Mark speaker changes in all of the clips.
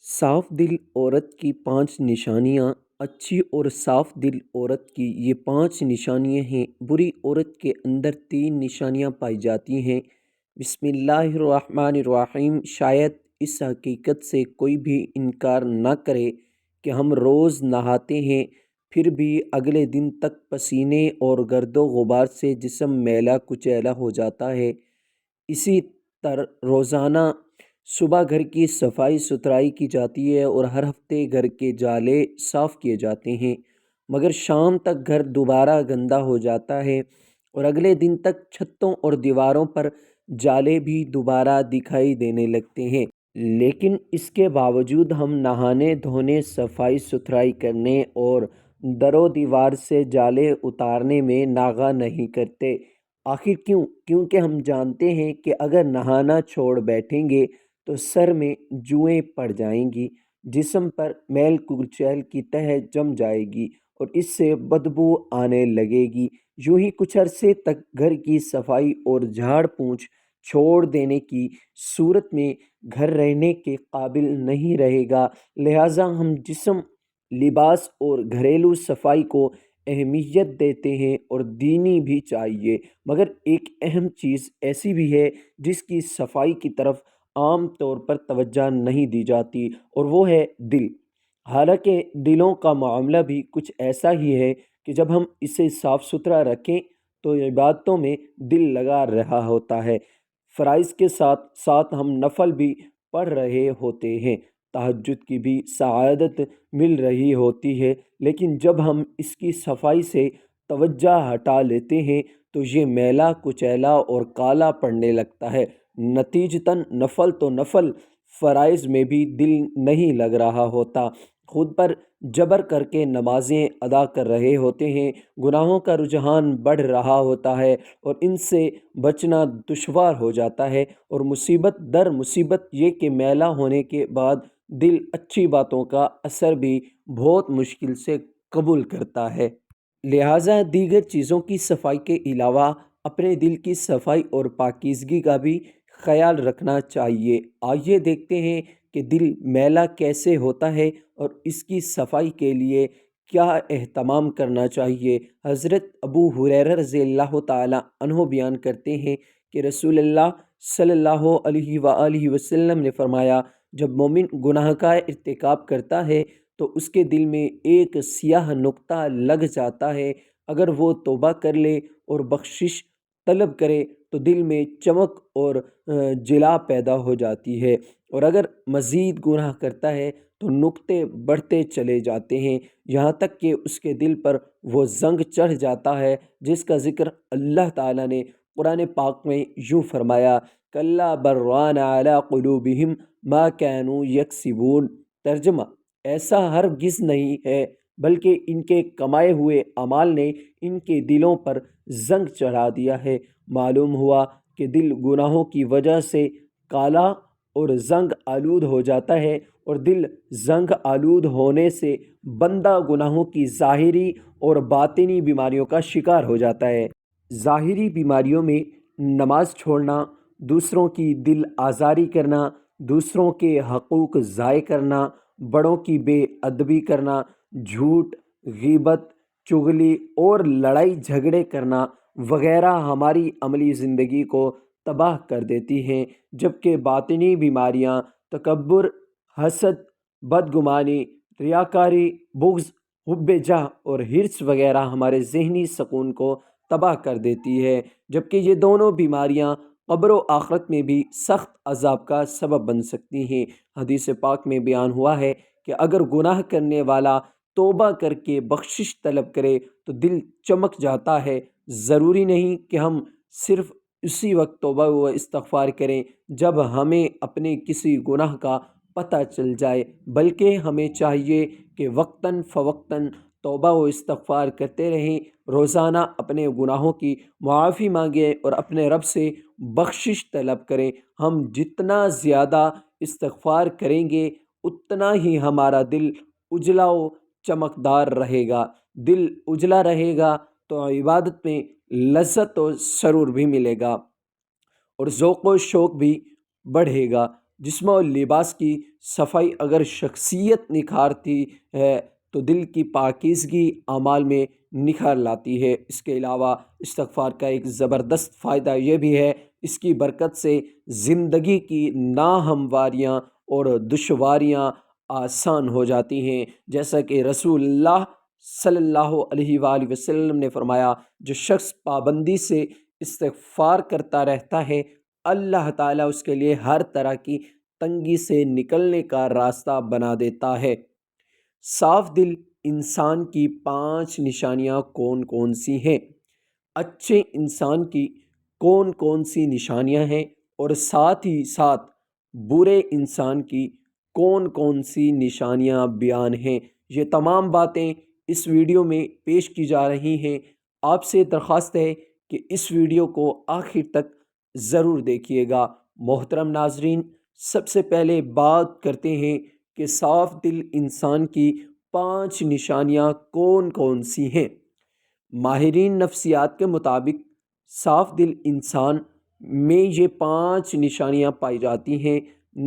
Speaker 1: صاف دل عورت کی 5 نشانیاں۔ اچھی اور صاف دل عورت کی یہ 5 نشانیاں ہیں۔ بری عورت کے اندر 3 نشانیاں پائی جاتی ہیں۔ بسم اللہ الرحمن الرحیم۔ شاید اس حقیقت سے کوئی بھی انکار نہ کرے کہ ہم روز نہاتے ہیں، پھر بھی اگلے دن تک پسینے اور گرد و غبار سے جسم میلا کچیلا ہو جاتا ہے۔ اسی طرح روزانہ صبح گھر کی صفائی ستھرائی کی جاتی ہے اور ہر ہفتے گھر کے جالے صاف کیے جاتے ہیں، مگر شام تک گھر دوبارہ گندا ہو جاتا ہے اور اگلے دن تک چھتوں اور دیواروں پر جالے بھی دوبارہ دکھائی دینے لگتے ہیں۔ لیکن اس کے باوجود ہم نہانے دھونے، صفائی ستھرائی کرنے اور در و دیوار سے جالے اتارنے میں ناغہ نہیں کرتے۔ آخر کیوں؟ کیونکہ ہم جانتے ہیں کہ اگر نہانا چھوڑ بیٹھیں گے تو سر میں جوئیں پڑ جائیں گی، جسم پر میل کچیل کی تہ جم جائے گی اور اس سے بدبو آنے لگے گی۔ یوں ہی کچھ عرصے تک گھر کی صفائی اور جھاڑ پونچھ چھوڑ دینے کی صورت میں گھر رہنے کے قابل نہیں رہے گا۔ لہٰذا ہم جسم، لباس اور گھریلو صفائی کو اہمیت دیتے ہیں اور دینی بھی چاہیے، مگر ایک اہم چیز ایسی بھی ہے جس کی صفائی کی طرف عام طور پر توجہ نہیں دی جاتی، اور وہ ہے دل۔ حالانکہ دلوں کا معاملہ بھی کچھ ایسا ہی ہے کہ جب ہم اسے صاف ستھرا رکھیں تو عبادتوں میں دل لگا رہا ہوتا ہے، فرائض کے ساتھ ساتھ ہم نفل بھی پڑھ رہے ہوتے ہیں، تہجد کی بھی سعادت مل رہی ہوتی ہے، لیکن جب ہم اس کی صفائی سے توجہ ہٹا لیتے ہیں تو یہ میلا کچیلا اور کالا پڑنے لگتا ہے۔ نتیجتاً نفل تو نفل، فرائض میں بھی دل نہیں لگ رہا ہوتا، خود پر جبر کر کے نمازیں ادا کر رہے ہوتے ہیں، گناہوں کا رجحان بڑھ رہا ہوتا ہے اور ان سے بچنا دشوار ہو جاتا ہے، اور مصیبت در مصیبت یہ کہ میلا ہونے کے بعد دل اچھی باتوں کا اثر بھی بہت مشکل سے قبول کرتا ہے۔ لہٰذا دیگر چیزوں کی صفائی کے علاوہ اپنے دل کی صفائی اور پاکیزگی کا بھی خیال رکھنا چاہیے۔ آئیے دیکھتے ہیں کہ دل میلا کیسے ہوتا ہے اور اس کی صفائی کے لیے کیا اہتمام کرنا چاہیے۔ حضرت ابو ہریرہ رضی اللہ تعالیٰ عنہ بیان کرتے ہیں کہ رسول اللہ صلی اللہ علیہ وآلہ وسلم نے فرمایا، جب مومن گناہ کا ارتکاب کرتا ہے تو اس کے دل میں ایک سیاہ نقطہ لگ جاتا ہے، اگر وہ توبہ کر لے اور بخشش طلب کرے تو دل میں چمک اور جلا پیدا ہو جاتی ہے، اور اگر مزید گناہ کرتا ہے تو نقطے بڑھتے چلے جاتے ہیں، یہاں تک کہ اس کے دل پر وہ زنگ چڑھ جاتا ہے جس کا ذکر اللہ تعالیٰ نے قرآن پاک میں یوں فرمایا، کَلَّا بَلْ رَانَ عَلَىٰ قُلُوبِهِمْ مَا كَانُوا يَكْسِبُونَ۔ ترجمہ: ایسا ہرگز نہیں ہے، بلکہ ان کے کمائے ہوئے اعمال نے ان کے دلوں پر زنگ چڑھا دیا ہے۔ معلوم ہوا کہ دل گناہوں کی وجہ سے کالا اور زنگ آلود ہو جاتا ہے، اور دل زنگ آلود ہونے سے بندہ گناہوں کی ظاہری اور باطنی بیماریوں کا شکار ہو جاتا ہے۔ ظاہری بیماریوں میں نماز چھوڑنا، دوسروں کی دل آزاری کرنا، دوسروں کے حقوق ضائع کرنا، بڑوں کی بے ادبی کرنا، جھوٹ، غیبت، چغلی اور لڑائی جھگڑے کرنا وغیرہ ہماری عملی زندگی کو تباہ کر دیتی ہیں، جبکہ باطنی بیماریاں تکبر، حسد، بدگمانی، ریاکاری، بغض، حب جاہ اور حرص وغیرہ ہمارے ذہنی سکون کو تباہ کر دیتی ہے، جبکہ یہ دونوں بیماریاں قبر و آخرت میں بھی سخت عذاب کا سبب بن سکتی ہیں۔ حدیث پاک میں بیان ہوا ہے کہ اگر گناہ کرنے والا توبہ کر کے بخشش طلب کرے تو دل چمک جاتا ہے۔ ضروری نہیں کہ ہم صرف اسی وقت توبہ و استغفار کریں جب ہمیں اپنے کسی گناہ کا پتہ چل جائے، بلکہ ہمیں چاہیے کہ وقتاً فوقتاً توبہ و استغفار کرتے رہیں، روزانہ اپنے گناہوں کی معافی مانگیں اور اپنے رب سے بخشش طلب کریں۔ ہم جتنا زیادہ استغفار کریں گے اتنا ہی ہمارا دل اجلا و چمکدار رہے گا۔ دل اجلا رہے گا تو عبادت میں لذت و سرور بھی ملے گا اور ذوق و شوق بھی بڑھے گا۔ جسم اور لباس کی صفائی اگر شخصیت نکھارتی ہے تو دل کی پاکیزگی اعمال میں نکھار لاتی ہے۔ اس کے علاوہ استغفار کا ایک زبردست فائدہ یہ بھی ہے، اس کی برکت سے زندگی کی ناہمواریاں اور دشواریاں آسان ہو جاتی ہیں، جیسا کہ رسول اللہ صلی اللہ علیہ وآلہ وسلم نے فرمایا، جو شخص پابندی سے استغفار کرتا رہتا ہے، اللہ تعالیٰ اس کے لیے ہر طرح کی تنگی سے نکلنے کا راستہ بنا دیتا ہے۔ صاف دل انسان کی 5 نشانیاں کون کون سی ہیں؟ اچھے انسان کی کون کون سی نشانیاں ہیں اور ساتھ ہی ساتھ برے انسان کی کون کون سی نشانیاں بیان ہیں، یہ تمام باتیں اس ویڈیو میں پیش کی جا رہی ہیں۔ آپ سے درخواست ہے کہ اس ویڈیو کو آخر تک ضرور دیکھیے گا۔ محترم ناظرین، سب سے پہلے بات کرتے ہیں کہ صاف دل انسان کی 5 نشانیاں کون کون سی ہیں۔ ماہرین نفسیات کے مطابق صاف دل انسان میں یہ 5 نشانیاں پائی جاتی ہیں۔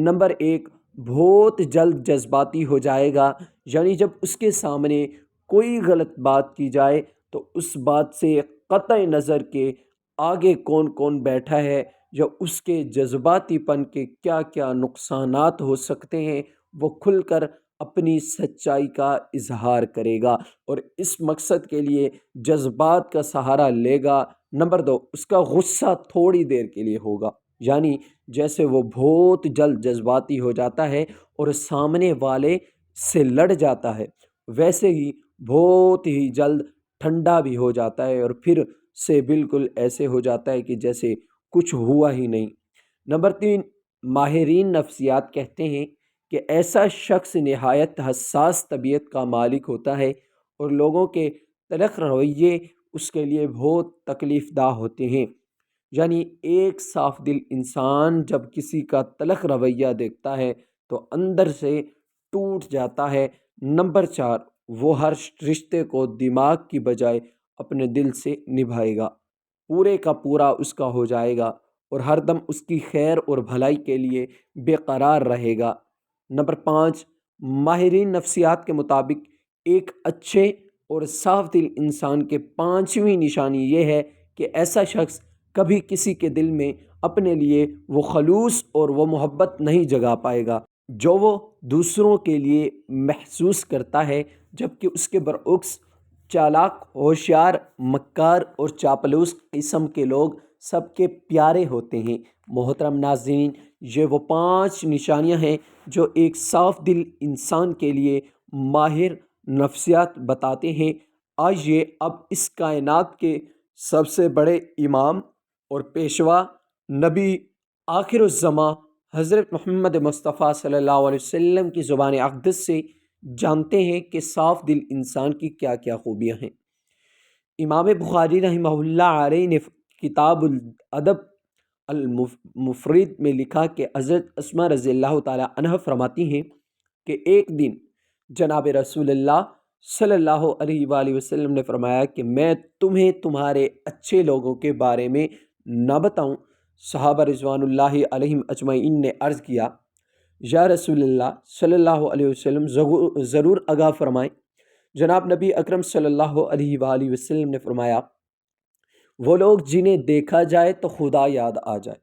Speaker 1: نمبر 1، بہت جلد جذباتی ہو جائے گا، یعنی جب اس کے سامنے کوئی غلط بات کی جائے تو اس بات سے قطع نظر کے آگے کون کون بیٹھا ہے یا اس کے جذباتی پن کے کیا کیا نقصانات ہو سکتے ہیں، وہ کھل کر اپنی سچائی کا اظہار کرے گا اور اس مقصد کے لیے جذبات کا سہارا لے گا۔ نمبر 2، اس کا غصہ تھوڑی دیر کے لیے ہوگا، یعنی جیسے وہ بہت جلد جذباتی ہو جاتا ہے اور سامنے والے سے لڑ جاتا ہے، ویسے ہی بہت ہی جلد ٹھنڈا بھی ہو جاتا ہے اور پھر سے بالکل ایسے ہو جاتا ہے کہ جیسے کچھ ہوا ہی نہیں۔ نمبر 3، ماہرین نفسیات کہتے ہیں کہ ایسا شخص نہایت حساس طبیعت کا مالک ہوتا ہے اور لوگوں کے تلخ رویے اس کے لیے بہت تکلیف دہ ہوتے ہیں، یعنی ایک صاف دل انسان جب کسی کا تلخ رویہ دیکھتا ہے تو اندر سے ٹوٹ جاتا ہے۔ نمبر 4، وہ ہر رشتے کو دماغ کی بجائے اپنے دل سے نبھائے گا، پورے کا پورا اس کا ہو جائے گا اور ہر دم اس کی خیر اور بھلائی کے لیے بے قرار رہے گا۔ نمبر 5، ماہرین نفسیات کے مطابق ایک اچھے اور صاف دل انسان کے 5ویں نشانی یہ ہے کہ ایسا شخص کبھی کسی کے دل میں اپنے لیے وہ خلوص اور وہ محبت نہیں جگا پائے گا جو وہ دوسروں کے لیے محسوس کرتا ہے، جبکہ اس کے برعکس چالاک، ہوشیار، مکار اور چاپلوس قسم کے لوگ سب کے پیارے ہوتے ہیں۔ محترم ناظرین، یہ وہ 5 نشانیاں ہیں جو ایک صاف دل انسان کے لیے ماہر نفسیات بتاتے ہیں۔ آئیے اب اس کائنات کے سب سے بڑے امام اور پیشوا، نبی آخر الزماں حضرت محمد مصطفیٰ صلی اللہ علیہ وسلم کی زبان اقدس سے جانتے ہیں کہ صاف دل انسان کی کیا کیا خوبیاں ہیں۔ امام بخاری رحمہ اللہ علیہ نے کتاب الادب المفرد میں لکھا کہ حضرت اسماء رضی اللہ تعالیٰ عنہ فرماتی ہیں کہ ایک دن جناب رسول اللہ صلی اللہ علیہ وآلہ وسلم نے فرمایا کہ میں تمہیں تمہارے اچھے لوگوں کے بارے میں نہ بتاؤں؟ صحابہ رضوان اللہ علیہم اجمعین نے عرض کیا، یا رسول اللہ صلی اللہ علیہ وسلم ضرور آگاہ فرمائیں۔ جناب نبی اکرم صلی اللہ علیہ وآلہ وسلم نے فرمایا، وہ لوگ جنہیں دیکھا جائے تو خدا یاد آ جائے،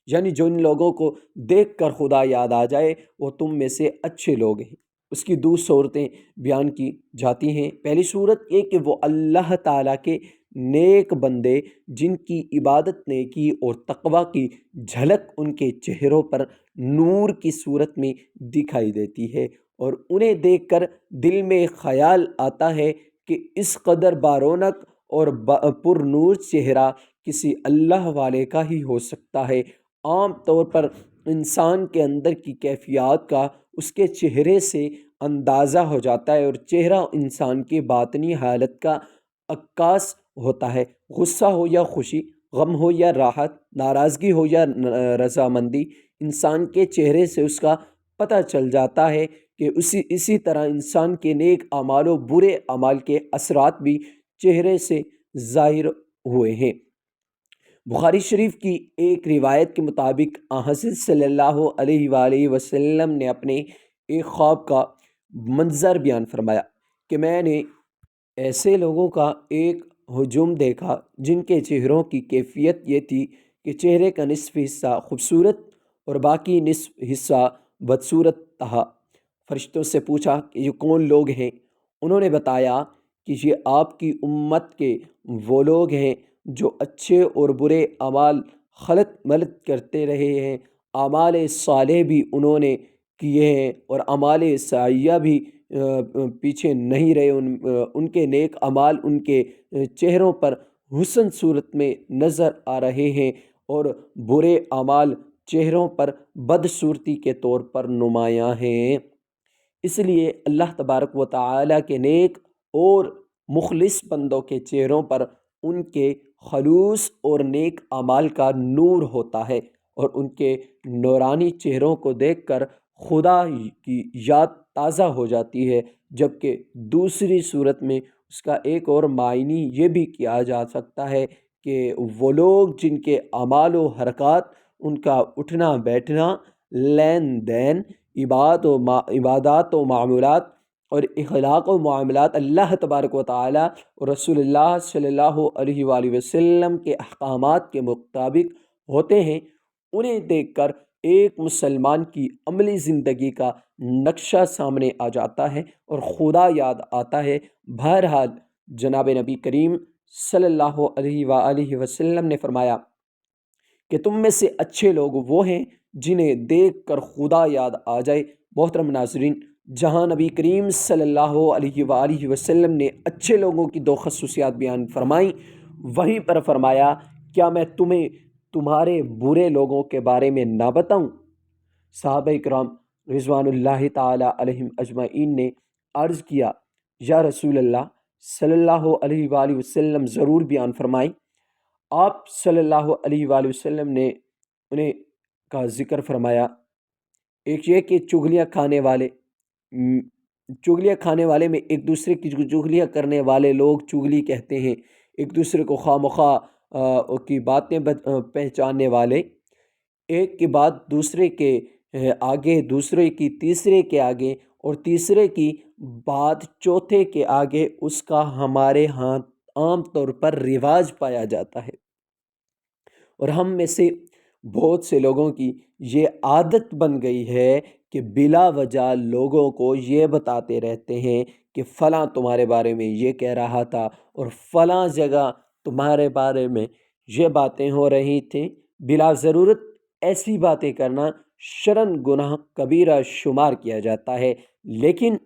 Speaker 1: یعنی جو ان لوگوں کو دیکھ کر خدا یاد آ جائے وہ تم میں سے اچھے لوگ ہیں۔ اس کی 2 صورتیں بیان کی جاتی ہیں۔ پہلی صورت یہ کہ وہ اللہ تعالیٰ کے نیک بندے جن کی عبادت، نیکی اور تقوی کی جھلک ان کے چہروں پر نور کی صورت میں دکھائی دیتی ہے اور انہیں دیکھ کر دل میں خیال آتا ہے کہ اس قدر بارونق اور پر نور چہرہ کسی اللہ والے کا ہی ہو سکتا ہے۔ عام طور پر انسان کے اندر کی کیفیات کا اس کے چہرے سے اندازہ ہو جاتا ہے اور چہرہ انسان کی باطنی حالت کا عکاس ہوتا ہے۔ غصہ ہو یا خوشی، غم ہو یا راحت، ناراضگی ہو یا رضامندی، انسان کے چہرے سے اس کا پتہ چل جاتا ہے کہ اسی طرح انسان کے نیک اعمال و برے اعمال کے اثرات بھی چہرے سے ظاہر ہوئے ہیں۔ بخاری شریف کی ایک روایت کے مطابق حضرت صلی اللہ علیہ وآلہ وسلم نے اپنے ایک خواب کا منظر بیان فرمایا کہ میں نے ایسے لوگوں کا ایک ہجوم دیکھا جن کے چہروں کی کیفیت یہ تھی کہ چہرے کا نصف حصہ خوبصورت اور باقی نصف حصہ بدصورت تھا۔ فرشتوں سے پوچھا کہ یہ کون لوگ ہیں؟ انہوں نے بتایا کہ یہ آپ کی امت کے وہ لوگ ہیں جو اچھے اور برے اعمال خلط ملط کرتے رہے ہیں، اعمال صالح بھی انہوں نے کیے ہیں اور اعمال سیئہ بھی پیچھے نہیں رہے۔ ان کے نیک اعمال ان کے چہروں پر حسن صورت میں نظر آ رہے ہیں اور برے اعمال چہروں پر بدصورتی کے طور پر نمایاں ہیں۔ اس لیے اللہ تبارک و تعالیٰ کے نیک اور مخلص بندوں کے چہروں پر ان کے خلوص اور نیک اعمال کا نور ہوتا ہے، اور ان کے نورانی چہروں کو دیکھ کر خدا کی یاد تازہ ہو جاتی ہے۔ جبکہ دوسری صورت میں اس کا ایک اور معنی یہ بھی کیا جا سکتا ہے کہ وہ لوگ جن کے اعمال و حرکات، ان کا اٹھنا بیٹھنا، لین دین، عبادات و معمولات اور اخلاق و معاملات اللہ تبارک و تعالیٰ اور رسول اللہ صلی اللہ علیہ وآلہ وسلم کے احکامات کے مطابق ہوتے ہیں، انہیں دیکھ کر ایک مسلمان کی عملی زندگی کا نقشہ سامنے آ جاتا ہے اور خدا یاد آتا ہے۔ بہرحال جناب نبی کریم صلی اللہ علیہ وآلہ وسلم نے فرمایا کہ تم میں سے اچھے لوگ وہ ہیں جنہیں دیکھ کر خدا یاد آ جائے۔ محترم ناظرین، جہاں نبی کریم صلی اللہ علیہ وآلہ وسلم نے اچھے لوگوں کی دو خصوصیات بیان فرمائیں، وہیں پر فرمایا کیا میں تمہیں تمہارے برے لوگوں کے بارے میں نہ بتاؤں؟ صحابہ کرام رضوان اللہ تعالی علیہم اجمعین نے عرض کیا یا رسول اللہ صلی اللہ علیہ وآلہ وسلم ضرور بیان فرمائیں۔ آپ صلی اللہ علیہ وآلہ وسلم نے انہیں کا ذکر فرمایا۔ ایک یہ کہ چغلیاں کھانے والے میں ایک دوسرے کی چغلیاں کرنے والے لوگ چغلی کہتے ہیں، ایک دوسرے کو خواہ مخواہ کی باتیں پہچاننے والے، ایک کی بات دوسرے کے آگے، دوسرے کی تیسرے کے آگے اور تیسرے کی بات چوتھے کے آگے، اس کا ہمارے ہاں عام طور پر رواج پایا جاتا ہے، اور ہم میں سے بہت سے لوگوں کی یہ عادت بن گئی ہے کہ بلا وجہ لوگوں کو یہ بتاتے رہتے ہیں کہ فلاں تمہارے بارے میں یہ کہہ رہا تھا اور فلاں جگہ تمہارے بارے میں یہ باتیں ہو رہی تھیں۔ بلا ضرورت ایسی باتیں کرنا شرعاً گناہ کبیرہ شمار کیا جاتا ہے، لیکن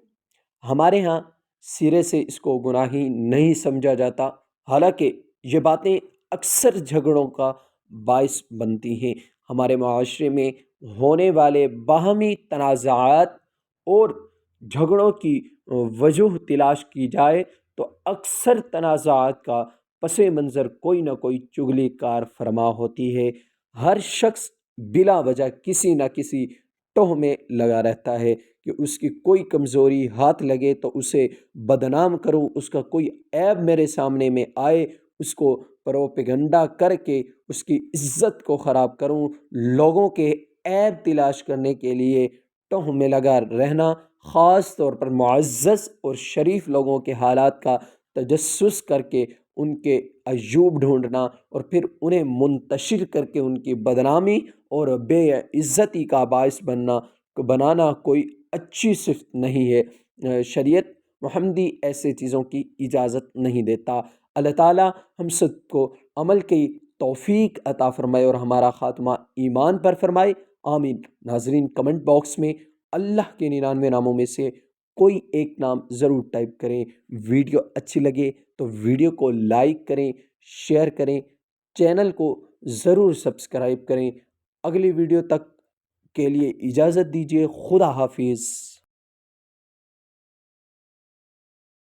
Speaker 1: ہمارے ہاں سرے سے اس کو گناہ ہی نہیں سمجھا جاتا، حالانکہ یہ باتیں اکثر جھگڑوں کا باعث بنتی ہیں۔ ہمارے معاشرے میں ہونے والے باہمی تنازعات اور جھگڑوں کی وجہ تلاش کی جائے تو اکثر تنازعات کا پس منظر کوئی نہ کوئی چغلی کار فرما ہوتی ہے۔ ہر شخص بلا وجہ کسی نہ کسی ٹوہ میں لگا رہتا ہے کہ اس کی کوئی کمزوری ہاتھ لگے تو اسے بدنام کروں، اس کا کوئی عیب میرے سامنے میں آئے اس کو پروپیگنڈا کر کے اس کی عزت کو خراب کروں۔ لوگوں کے عیب تلاش کرنے کے لیے ٹوہ میں لگا رہنا، خاص طور پر معزز اور شریف لوگوں کے حالات کا تجسس کر کے ان کے عیوب ڈھونڈنا اور پھر انہیں منتشر کر کے ان کی بدنامی اور بے عزتی کا باعث بنانا کوئی اچھی صفت نہیں ہے۔ شریعت محمدی ایسے چیزوں کی اجازت نہیں دیتا۔ اللہ تعالی ہم سب کو عمل کی توفیق عطا فرمائے اور ہمارا خاتمہ ایمان پر فرمائے، آمین۔ ناظرین، کمنٹ باکس میں اللہ کے 99 ناموں میں سے کوئی ایک نام ضرور ٹائپ کریں۔ ویڈیو اچھی لگے تو ویڈیو کو لائک کریں، شیئر کریں، چینل کو ضرور سبسکرائب کریں۔ اگلی ویڈیو تک کے لیے اجازت دیجیے۔ خدا حافظ۔